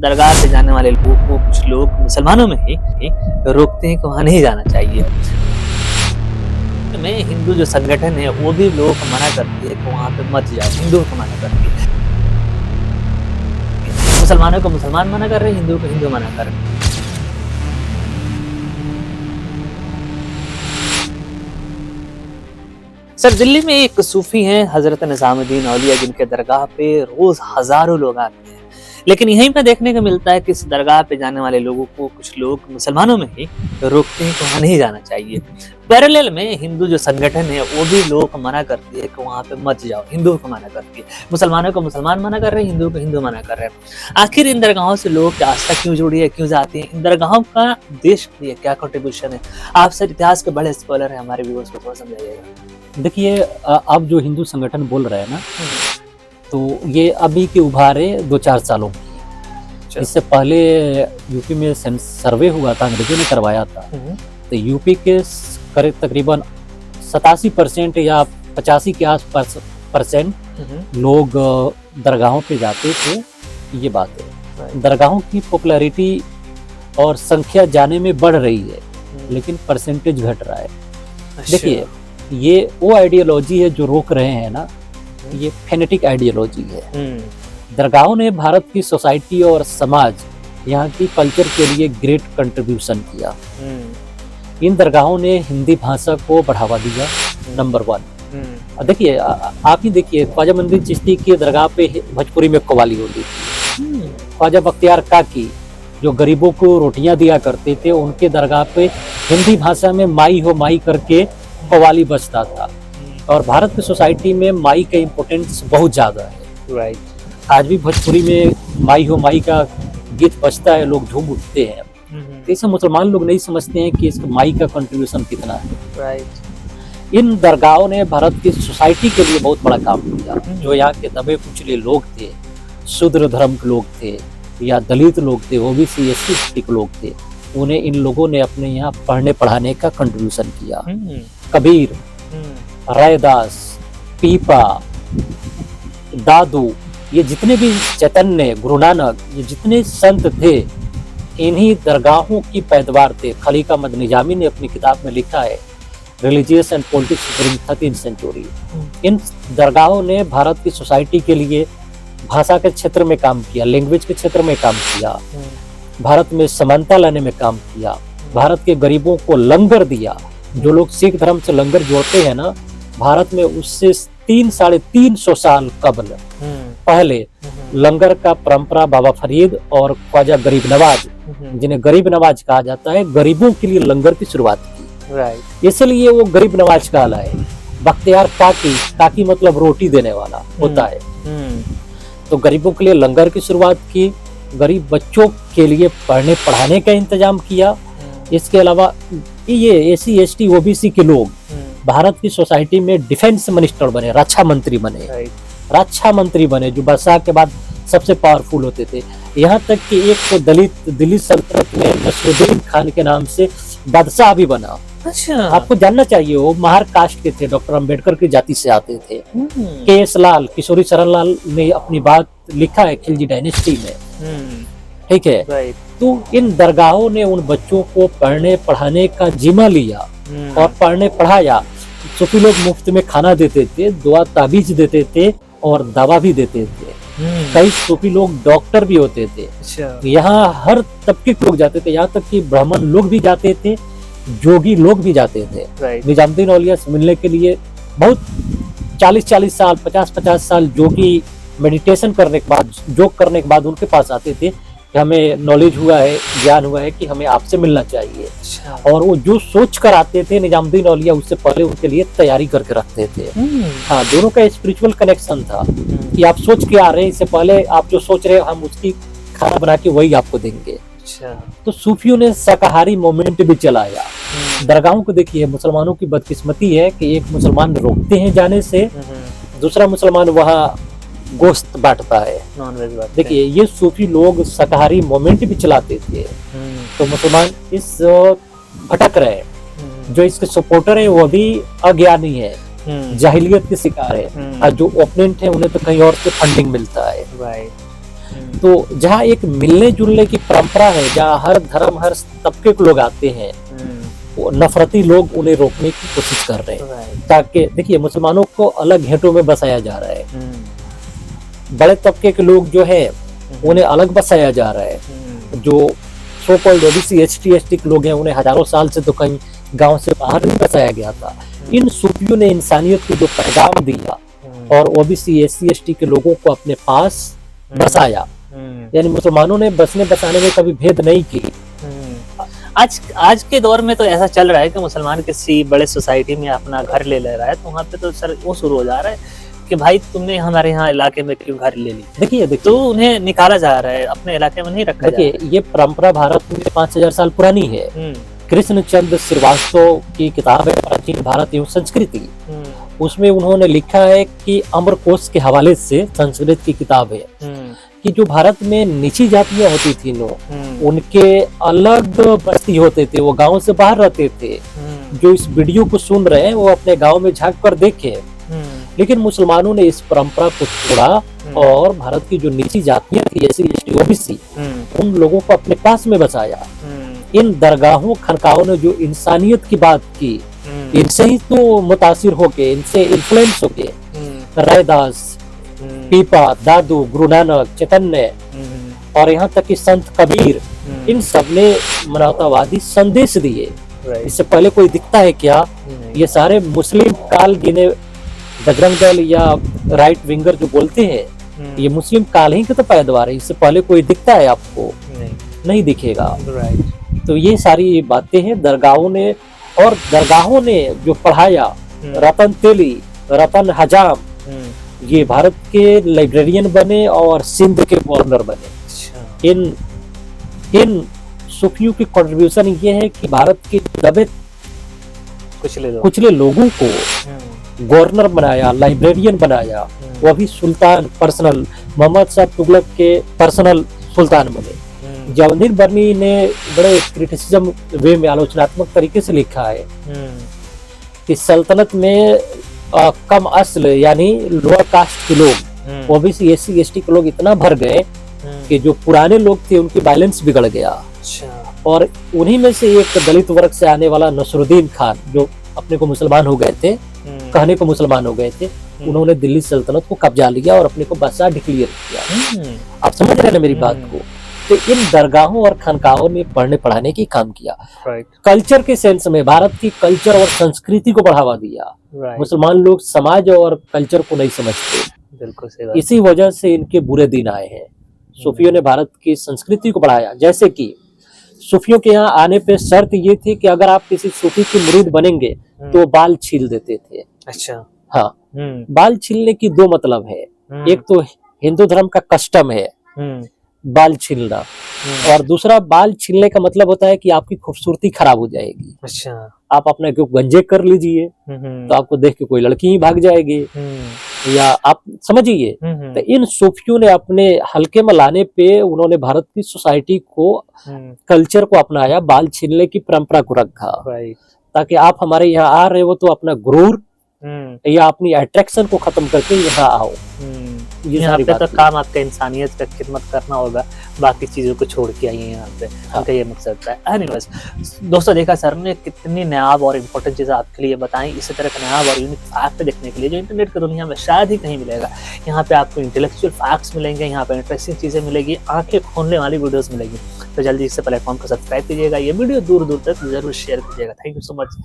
दरगाह पे जाने वाले लोगों को कुछ लोग मुसलमानों में ही रोकते हैं कि वहाँ नहीं जाना चाहिए। में हिंदू जो संगठन है वो भी लोगों को मना करती है कि वहाँ पे मत जाओ, हिंदुओं को मना करती है। मुसलमानों को मुसलमान मना कर रहे हैं, हिंदुओं को हिंदू मना कर रहे हैं। सर, दिल्ली में एक सूफी हैं हजरत निजामुद्दीन औलिया, जिनके दरगाह पे रोज हजारों लोग आते हैं, लेकिन यहीं पर देखने को मिलता है कि इस दरगाह पे जाने वाले लोगों को कुछ लोग मुसलमानों में ही रोकते हैं कि वहाँ नहीं जाना चाहिए। पैरेलल में हिंदू जो संगठन है वो भी लोगों को मना करती है कि वहाँ पे मत जाओ, हिंदुओं को मना करती है। मुसलमानों को मुसलमान मना कर रहे हैं, हिंदुओं को हिंदू मना कर रहे हैं। आखिर इन दरगाहों से लोगों की आस्था क्यों जुड़ी है, क्यों जाती है? इन दरगाहों का देश के लिए क्या कंट्रीब्यूशन है? आप सर इतिहास के बड़े स्कॉलर हैं, हमारे व्यूअर्स को थोड़ा समझाइएगा। देखिए, अब जो हिंदू संगठन बोल रहे हैं ना, तो ये अभी के उभारे 2-4 सालों की। इससे पहले यूपी में सर्वे हुआ था, अंग्रेजों ने करवाया था, तो यूपी के करीब तकरीबन 87% या 85 के आसपास % लोग दरगाहों पे जाते थे। ये बात है, दरगाहों की पॉपुलैरिटी और संख्या जाने में बढ़ रही है, लेकिन परसेंटेज घट रहा है। देखिए, ये वो आइडियोलॉजी है जो रोक रहे हैं ना, ये फेनेटिक आइडियोलॉजी है। दरगाहों ने भारत की सोसाइटी और समाज, यहाँ की कल्चर के लिए ग्रेट कंट्रीब्यूशन किया। इन दरगाहों ने हिंदी भाषा को बढ़ावा दिया, नंबर 1। देखिए, आप ही देखिए, ख्वाजा मंदिर चिश्ती की दरगाह पे भोजपुरी में कव्वाली होती थी। ख्वाजा बख्तियार काकी जो गरीबों को रोटियां दिया करते थे, उनके दरगाह पे हिंदी भाषा में माई हो माई करके कव्वाली बजता था। और भारत की सोसाइटी में माई का इम्पोर्टेंस बहुत ज़्यादा है। राइट। आज भी भोजपुरी में माई हो माई का गीत बजता है, लोग झूम उठते हैं। जैसे मुसलमान लोग नहीं समझते हैं कि इस माई का कंट्रीब्यूशन कितना है। राइट। इन दरगाहों ने भारत की सोसाइटी के लिए बहुत बड़ा काम किया। जो यहाँ के दबे कुचले लोग थे, शूद्र धर्म के लोग थे या दलित लोग थे, ओबीसी SC ST के लोग थे, उन्हें इन लोगों ने अपने यहाँ पढ़ने पढ़ाने का कंट्रीब्यूशन किया। कबीर, रैदास, पीपा, दादू, ये जितने भी चैतन्य, गुरु नानक, ये जितने संत थे, इन्हीं दरगाहों की पैदावार थे। खलीका अहमद निजामी ने अपनी किताब में लिखा है, religious and politics during 13th century. इन दरगाहों ने भारत की सोसाइटी के लिए भाषा के क्षेत्र में काम किया, लैंग्वेज के क्षेत्र में काम किया, भारत में समानता लाने में काम किया, भारत के गरीबों को लंगर दिया। जो लोग सिख धर्म से लंगर जोड़ते हैं ना, भारत में उससे 300-350 साल कबल पहले लंगर का परंपरा बाबा फरीद और ख्वाजा गरीब नवाज, जिन्हें गरीब नवाज कहा जाता है, गरीबों के लिए लंगर की शुरुआत की। राइट। इसलिए वो गरीब नवाज कहला है। बख्तियार काकी, काकी मतलब रोटी देने वाला होता है। तो गरीबों के लिए लंगर की शुरुआत की, गरीब बच्चों के लिए पढ़ने पढ़ाने का इंतजाम किया। इसके अलावा ये SC ST OBC के लोग भारत की सोसाइटी में डिफेंस मिनिस्टर बने, रक्षा मंत्री बने। रक्षा मंत्री बने जो बादशाह के बाद सबसे पावरफुल होते थे। यहाँ तक कि एक तो दलित दिल्ली सल्तनत में नसरुद्दीन खान के नाम से बादशाह भी बना। अच्छा। आपको जानना चाहिए, वो महार कास्ट के थे, डॉक्टर अंबेडकर की जाति से आते थे। KS लाल, किशोरी शरण लाल ने अपनी बात लिखा है खिलजी डायनेस्टी में। ठीक है। तो इन दरगाहों ने उन बच्चों को पढ़ने पढ़ाने का जिम्मा लिया और पढ़ने पढ़ाया। सूफी लोग मुफ्त में खाना देते थे, दुआ ताबीज देते थे और दवा भी देते थे। कई सूफी लोग डॉक्टर भी होते थे। यहाँ हर तबके के लोग जाते थे, यहाँ तक कि ब्राह्मण लोग भी जाते थे, जोगी लोग भी जाते थे। निजामुद्दीन औलिया से मिलने के लिए बहुत 40-40 साल, 50-50 साल जोगी मेडिटेशन करने के बाद, योग करने के बाद उनके पास आते थे कि हमें नॉलेज हुआ है, ज्ञान हुआ है कि हमें आपसे मिलना चाहिए। और वो जो सोच कर आते थे निजामुद्दीन औलिया, उससे पहले उनके लिए तैयारी करके रखते थे। हाँ, दोनों का स्पिरिचुअल कनेक्शन था कि आप सोच के आ रहे हैं, इससे पहले आप जो सोच रहे हैं हम उसकी खाना बना के वही आपको देंगे। तो सूफियों ने शाकाहारी मूवमेंट भी चलाया। दरगाहों को देखिए, मुसलमानों की बदकिस्मती है कि एक मुसलमान रोकते हैं जाने से, दूसरा मुसलमान वहाँ गोश्त बांटता है, नॉनवेज बांटते हैं। देखिए, ये सूफी लोग शाकाहारी मूवमेंट भी चलाते थे। तो मुसलमान इस भटक रहे, जो इसके सपोर्टर है वो भी अज्ञानी है, जाहिलियत के शिकार है, और जो ओपोनेंट है उन्हें तो कहीं और से फंडिंग मिलता है। तो जहाँ एक मिलने जुलने की परंपरा है, जहाँ हर धर्म हर तबके के लोग आते हैं, वो नफरती लोग उन्हें रोकने की कोशिश कर रहे हैं, ताकि देखिए मुसलमानों को अलग घेंटों में बसाया जा रहा है, बड़े तबके के लोग जो है उन्हें अलग बसाया जा रहा है, जो सो कॉल्ड ओबीसी एसटी के लोग हैं उन्हें हजारों साल से तो कहीं गांव से बाहर नहीं बसाया गया था। इन सूफियों ने इंसानियत को जो पैगाम दिया और ओबीसी एससी के लोगों को अपने पास बसाया, यानी मुसलमानों ने बसने बसाने में कभी भेद नहीं की। आज के दौर में तो ऐसा चल रहा है कि मुसलमान किसी बड़े सोसाइटी में अपना घर ले रहा है, तो वहाँ पे तो सर वो शुरू हो जा रहा है कि भाई तुमने हमारे यहाँ इलाके में क्यों घर ले ली। देखिए तो उन्हें निकाला जा रहा है, अपने इलाके में नहीं रखा जा रहा है। देखिए ये परंपरा भारत में 5000 साल पुरानी है। कृष्णचंद्र श्रीवास्तव की किताब है प्राचीन भारत एवं संस्कृति, उसमें उन्होंने लिखा है कि अमरकोश के हवाले से, संस्कृत की किताब है, कि जो भारत में नीची जातियां होती थी लोग, उनके अलग बस्ती होते थे, वो गांव से बाहर रहते थे। जो इस वीडियो को सुन रहे हैं वो अपने गांव में झांक कर देखें। लेकिन मुसलमानों ने इस परंपरा को छोड़ा और भारत की जो नीची जातियां थी एससी एसटी ओबीसी, उन लोगों को अपने पास में बसाया। इन दरगाहों खनकाहों ने जो इंसानियत की बात की, इनसे ही तो मुतासिर होके, इनसे इन्फ्लुएंस होके रैदास, पीपा, दादू, गुरु नानक, चैतन्य और यहाँ तक कि संत कबीर, इन सब ने मानवतावादी संदेश दिए। इससे पहले कोई दिखता है क्या? ये सारे मुस्लिम काल गिने बजरंग दल या राइट विंगर जो बोलते हैं, ये मुस्लिम काल ही के तो पैदावार है। इससे पहले कोई दिखता है आपको? नहीं दिखेगा। तो ये सारी बातें हैं दरगाहों ने, और दरगाहों ने जो पढ़ाया, रतन तेली, रतन हजाम, ये भारत के लाइब्रेरियन बने और सिंध के गवर्नर बने। इन सूफियों की कंट्रीब्यूशन ये है कि भारत के दबे कुचले लोगों को गवर्नर बनाया, लाइब्रेरियन बनाया। वो भी सुल्तान पर्सनल, मोहम्मद शाह तुगलक के पर्सनल सुल्तान बने। जवाहिर बर्नी ने बड़े क्रिटिसिज्म वे में आलोचनात्मक तरीके से लिखा है कि सल्तनत में कम असल यानी लोअर कास्ट के लोग, ओबीसी एससी एसटी के लोग इतना भर गए कि जो पुराने लोग थे उनकी बैलेंस बिगड़ गया। और उन्हीं में से एक दलित वर्ग से आने वाला नसरुद्दीन खान, जो अपने को मुसलमान हो गए थे, कहने को मुसलमान हो गए थे, उन्होंने दिल्ली सल्तनत को कब्जा लिया और अपने को बादशाह डिक्लेयर किया। आप समझ रहे हैं ना मेरी बात को? तो इन दरगाहों और खानकाहों ने पढ़ने पढ़ाने की काम किया। कल्चर के सेंस में भारत की कल्चर और संस्कृति को बढ़ावा दिया। मुसलमान लोग समाज और कल्चर को नहीं समझते, बिल्कुल सही बात। इसी वजह से इनके बुरे दिन आए हैं। सूफियों ने भारत की संस्कृति को बढ़ाया। जैसे कि सूफियों के यहाँ आने पे शर्त ये थी कि अगर आप किसी सूफी के मुरीद बनेंगे तो बाल छील देते थे। अच्छा। हाँ, बाल छीलने की दो मतलब है। एक तो हिंदू धर्म का कस्टम है बाल छीलना, और दूसरा बाल छीलने का मतलब होता है कि आपकी खूबसूरती खराब हो जाएगी। अच्छा। आप अपने को गंजे कर लीजिए तो आपको देख के कोई लड़की ही भाग जाएगी, या आप समझिए। तो इन सूफियों ने अपने हल्के में लाने पे उन्होंने भारत की सोसाइटी को, कल्चर को अपनाया, बाल छीलने की परंपरा को रखा, ताकि आप हमारे यहाँ आ रहे हो तो अपना गुरूर या अपनी अट्रैक्शन को खत्म करके यहाँ आओ। यहाँ पे तो काम आपका इंसानियत का खिदमत करना होगा, बाकी चीजों को छोड़ के आइए यहाँ पे। उनका ये मकसद है। एनीवेज दोस्तों, देखा सर ने कितनी नायाब और इम्पोर्टेंट चीजें आपके लिए बताई। इसी तरह का नायाब और यूनिक फैक्ट देखने के लिए जो इंटरनेट की दुनिया में शायद ही कहीं मिलेगा। यहाँ पे आपको इंटेलेक्चुअल फैक्ट्स मिलेंगे, यहाँ पे इंटरेस्टिंग चीजें मिलेगी, आंखें खोलने वाली वीडियोस मिलेगी। तो जल्दी से प्लेटफॉर्म को सब्सक्राइब कीजिएगा, ये वीडियो दूर दूर तक जरूर शेयर कीजिएगा। Thank you so much.